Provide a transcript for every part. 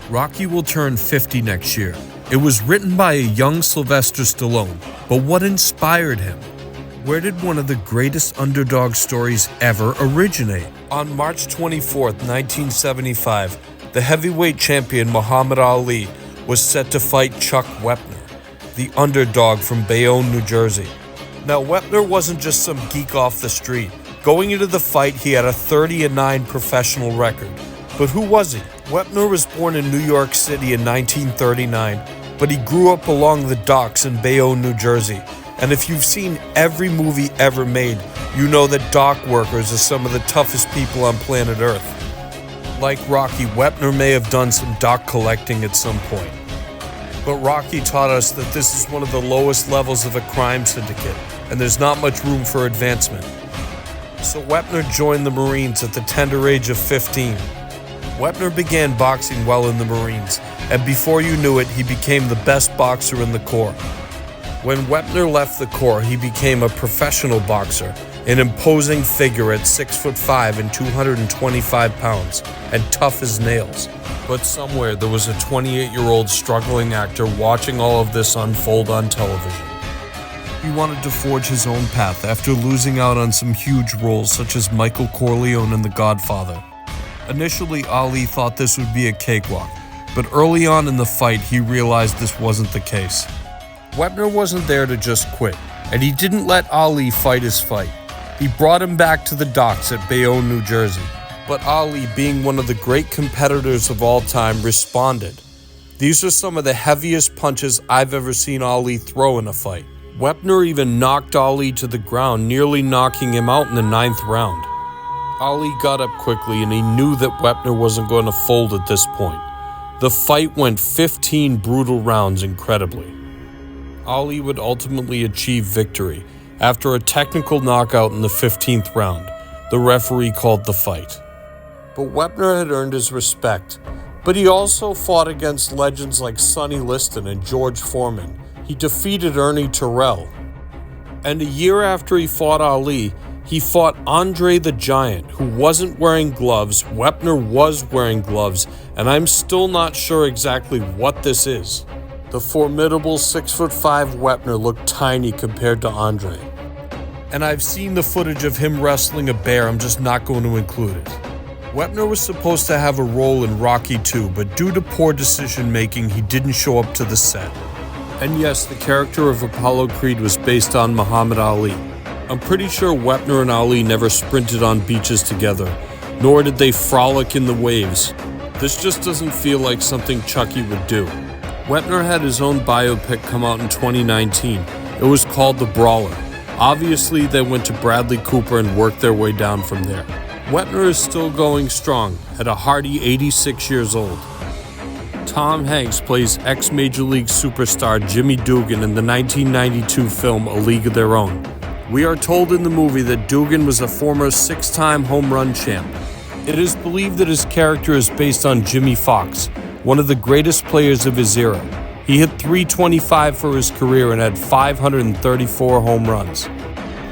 Rocky will turn 50 next year. It was written by a young Sylvester Stallone, but what inspired him? Where did one of the greatest underdog stories ever originate? On March 24, 1975, the heavyweight champion Muhammad Ali was set to fight Chuck Wepner, the underdog from Bayonne, New Jersey. Now, Wepner wasn't just some geek off the street. Going into the fight, he had a 30-9 professional record. But who was he? Wepner was born in New York City in 1939, but he grew up along the docks in Bayonne, New Jersey. And if you've seen every movie ever made, you know that dock workers are some of the toughest people on planet Earth. Like Rocky, Wepner may have done some dock collecting at some point. But Rocky taught us that this is one of the lowest levels of a crime syndicate, and there's not much room for advancement. So Wepner joined the Marines at the tender age of 15. Wepner began boxing while in the Marines, and before you knew it, he became the best boxer in the Corps. When Wepner left the Corps, he became a professional boxer, an imposing figure at 6'5" and 225 pounds, and tough as nails. But somewhere there was a 28-year-old struggling actor watching all of this unfold on television. He wanted to forge his own path after losing out on some huge roles such as Michael Corleone in The Godfather. Initially, Ali thought this would be a cakewalk, but early on in the fight, he realized this wasn't the case. Wepner wasn't there to just quit, and he didn't let Ali fight his fight. He brought him back to the docks at Bayonne, New Jersey. But Ali, being one of the great competitors of all time, responded. These are some of the heaviest punches I've ever seen Ali throw in a fight. Wepner even knocked Ali to the ground, nearly knocking him out in the 9th round. Ali got up quickly, and he knew that Wepner wasn't going to fold at this point. The fight went 15 brutal rounds incredibly. Ali would ultimately achieve victory. After a technical knockout in the 15th round, the referee called the fight. But Wepner had earned his respect. But he also fought against legends like Sonny Liston and George Foreman. He defeated Ernie Terrell. And a year after he fought Ali, he fought Andre the Giant, who wasn't wearing gloves. Wepner was wearing gloves, and I'm still not sure exactly what this is. The formidable 6'5" Wepner looked tiny compared to Andre. And I've seen the footage of him wrestling a bear, I'm just not going to include it. Wepner was supposed to have a role in Rocky II, but due to poor decision making, he didn't show up to the set. And yes, the character of Apollo Creed was based on Muhammad Ali. I'm pretty sure Wepner and Ali never sprinted on beaches together, nor did they frolic in the waves. This just doesn't feel like something Chucky would do. Wepner had his own biopic come out in 2019. It was called The Brawler. Obviously, they went to Bradley Cooper and worked their way down from there. Wepner is still going strong, at a hearty 86 years old. Tom Hanks plays ex-Major League superstar Jimmy Dugan in the 1992 film A League of Their Own. We are told in the movie that Dugan was a former 6-time home run champ. It is believed that his character is based on Jimmy Foxx, one of the greatest players of his era. He hit .325 for his career and had 534 home runs.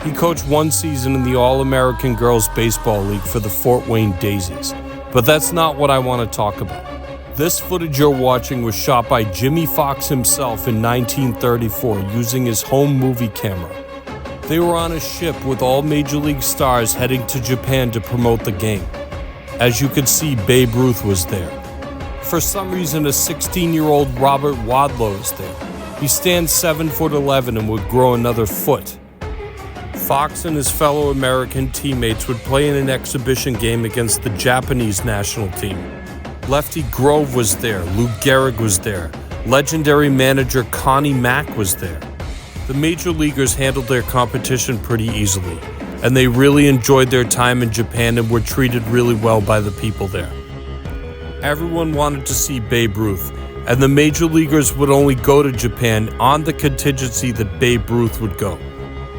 He coached one season in the All-American Girls Baseball League for the Fort Wayne Daisies. But that's not what I want to talk about. This footage you're watching was shot by Jimmy Foxx himself in 1934 using his home movie camera. They were on a ship with all Major League stars heading to Japan to promote the game. As you could see, Babe Ruth was there. For some reason, a 16-year-old Robert Wadlow is there. He stands 7'11" and would grow another foot. Fox and his fellow American teammates would play in an exhibition game against the Japanese national team. Lefty Grove was there, Lou Gehrig was there, legendary manager Connie Mack was there. The major leaguers handled their competition pretty easily, and they really enjoyed their time in Japan and were treated really well by the people there. Everyone wanted to see Babe Ruth, and the major leaguers would only go to Japan on the contingency that Babe Ruth would go.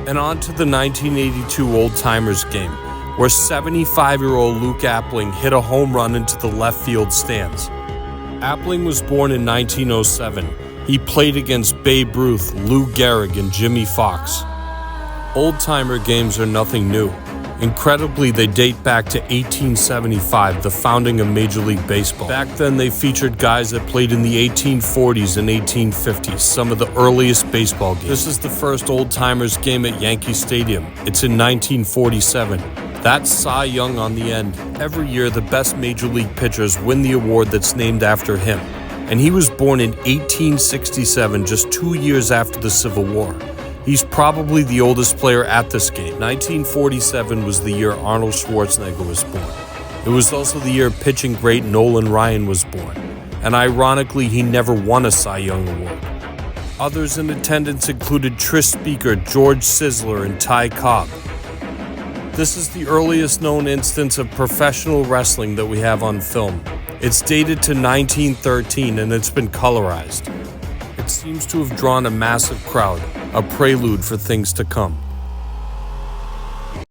And on to the 1982 Old Timers game, where 75-year-old Luke Appling hit a home run into the left field stands. Appling was born in 1907. He played against Babe Ruth, Lou Gehrig, and Jimmy Foxx. Old-timer games are nothing new. Incredibly, they date back to 1875, the founding of Major League Baseball. Back then, they featured guys that played in the 1840s and 1850s, some of the earliest baseball games. This is the first old-timers game at Yankee Stadium. It's in 1947. That's Cy Young on the end. Every year, the best Major League pitchers win the award that's named after him. And he was born in 1867, just 2 years after the Civil War. He's probably the oldest player at this game. 1947 was the year Arnold Schwarzenegger was born. It was also the year pitching great Nolan Ryan was born. And ironically, he never won a Cy Young Award. Others in attendance included Tris Speaker, George Sizzler, and Ty Cobb. This is the earliest known instance of professional wrestling that we have on film. It's dated to 1913 and it's been colorized. It seems to have drawn a massive crowd, a prelude for things to come.